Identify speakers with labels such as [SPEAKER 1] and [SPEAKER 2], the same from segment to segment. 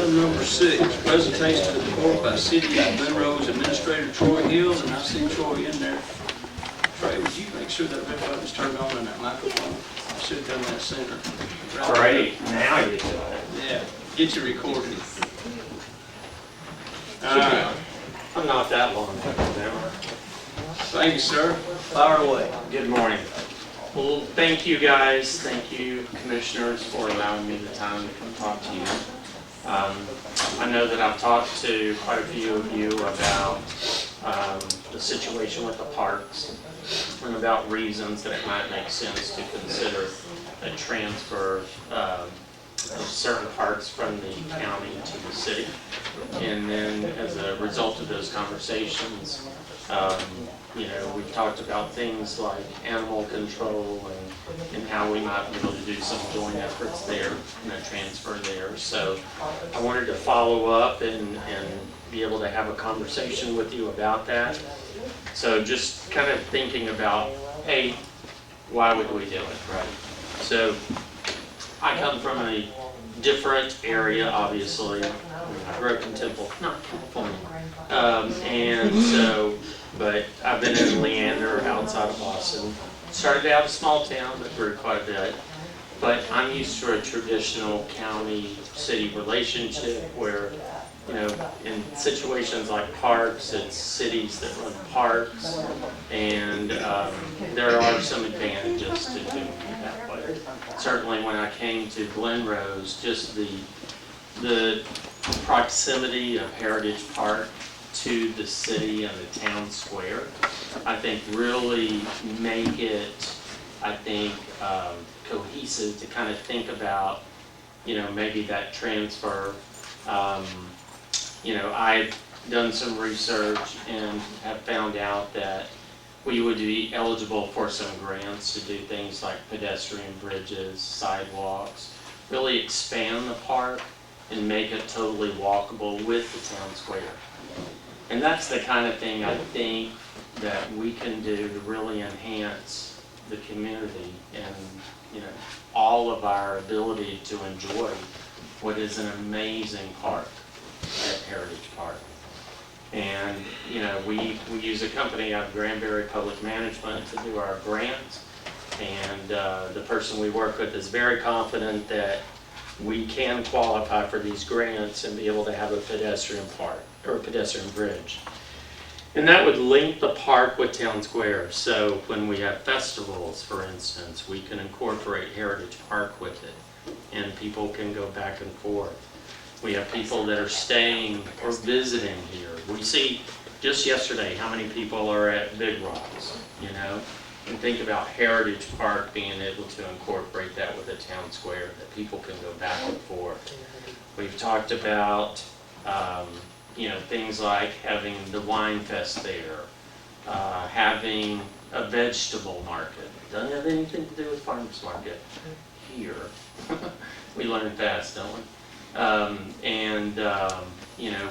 [SPEAKER 1] Item number 6, presentation to the board by City of Monroe's Administrator Troy Hill, and I see Troy in there. Trey, would you make sure that red button's turned on in that microphone? I should have done that sooner.
[SPEAKER 2] Great, now you do it.
[SPEAKER 1] Yeah, get you recorded.
[SPEAKER 2] I'm not that long.
[SPEAKER 1] Thank you, sir. Fire away.
[SPEAKER 2] Good morning. Well, thank you guys, thank you commissioners for allowing me the time to come talk to you. I know that I've talked to quite a few of you about the situation with the parks and about reasons that it might make sense to consider a transfer of certain parks from the county to the city. And then as a result of those conversations, we've talked about things like animal control and how we might be able to do some joint efforts there and a transfer there. So I wanted to follow up and be able to have a conversation with you about that. So just kind of thinking about, hey, why would we do it, right? So I come from a different area, obviously. I grew up in Temple, not California. But I've been in Leander, outside of Boston. Started out a small town, but grew quite a bit. But I'm used to a traditional county-city relationship where, in situations like parks, it's cities that run parks, and there are some advantages to doing it that way. Certainly when I came to Glen Rose, just the proximity of Heritage Park to the city and the town square, I think really make it, cohesive to kind of think about, maybe that transfer. I've done some research and have found out that we would be eligible for some grants to do things like pedestrian bridges, sidewalks, really expand the park and make it totally walkable with the town square. And that's the kind of thing I think that we can do to really enhance the community and, all of our ability to enjoy what is an amazing park at Heritage Park. And, we use a company out of Granbury Public Management to do our grant. And the person we work with is very confident that we can qualify for these grants and be able to have a pedestrian park or a pedestrian bridge. And that would link the park with town square. So when we have festivals, for instance, we can incorporate Heritage Park with it and people can go back and forth. We have people that are staying or visiting here. We see just yesterday how many people are at Big Rocks, and think about Heritage Park being able to incorporate that with the town square, that people can go back and forth. We've talked about, things like having the wine fest there, having a vegetable market. Doesn't have anything to do with farmers market here. We learn fast, don't we?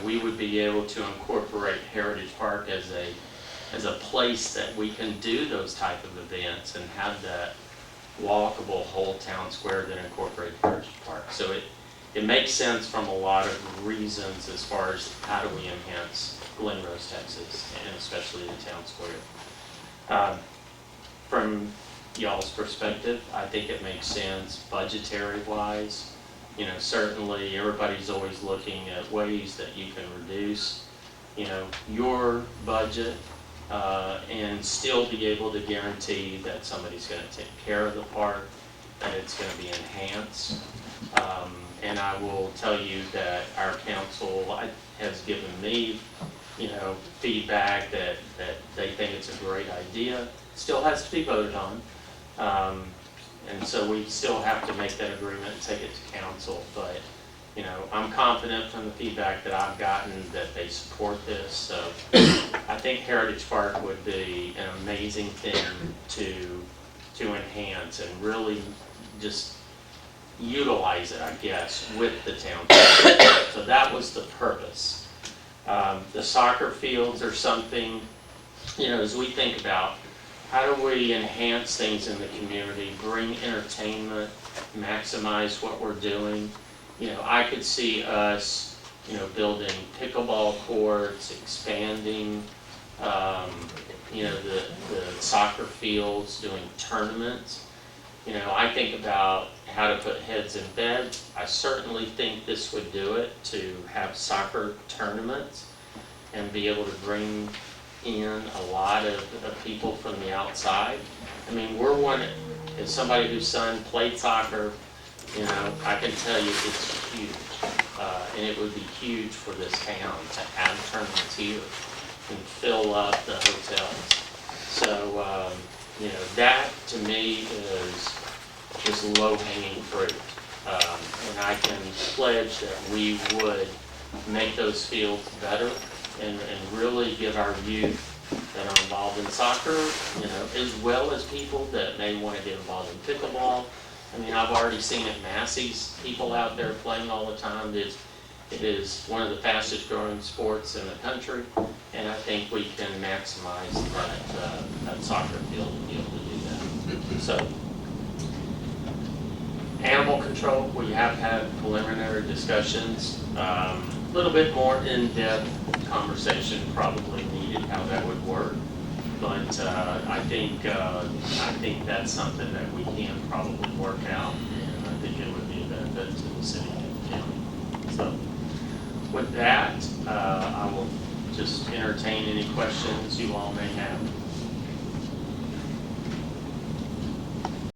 [SPEAKER 2] We would be able to incorporate Heritage Park as a place that we can do those type of events and have that walkable whole town square that incorporates Heritage Park. So it makes sense from a lot of reasons as far as how do we enhance Glen Rose, Texas, and especially the town square. From y'all's perspective, I think it makes sense budgetary-wise. Certainly everybody's always looking at ways that you can reduce, your budget and still be able to guarantee that somebody's going to take care of the park, that it's going to be enhanced. And I will tell you that our council has given me, feedback that they think it's a great idea. Still has to be voted on. And so we still have to make that agreement and take it to council. But, I'm confident from the feedback that I've gotten that they support this. So I think Heritage Park would be an amazing thing to enhance and really just utilize it, I guess, with the town. So that was the purpose. The soccer fields are something, as we think about how do we enhance things in the community, bring entertainment, maximize what we're doing. I could see us, building pickleball courts, expanding, the soccer fields, doing tournaments. I think about how to put heads in bed. I certainly think this would do it, to have soccer tournaments and be able to bring in a lot of people from the outside. I mean, we're one, as somebody whose son played soccer, I can tell you it's huge. And it would be huge for this town to have tournaments here and fill up the hotels. So, that to me is low-hanging fruit. And I can pledge that we would make those fields better and really give our youth that are involved in soccer, as well as people that may want to get involved in pickleball. I mean, I've already seen at Massey's people out there playing all the time. It is one of the fastest growing sports in the country, and I think we can maximize that soccer field and be able to do that. So, animal control, we have had preliminary discussions. A little bit more in-depth conversation probably needed how that would work, but I think that's something that we can probably work out, and I think it would be a benefit to the city and county. So, with that, I will just entertain any questions you all may have.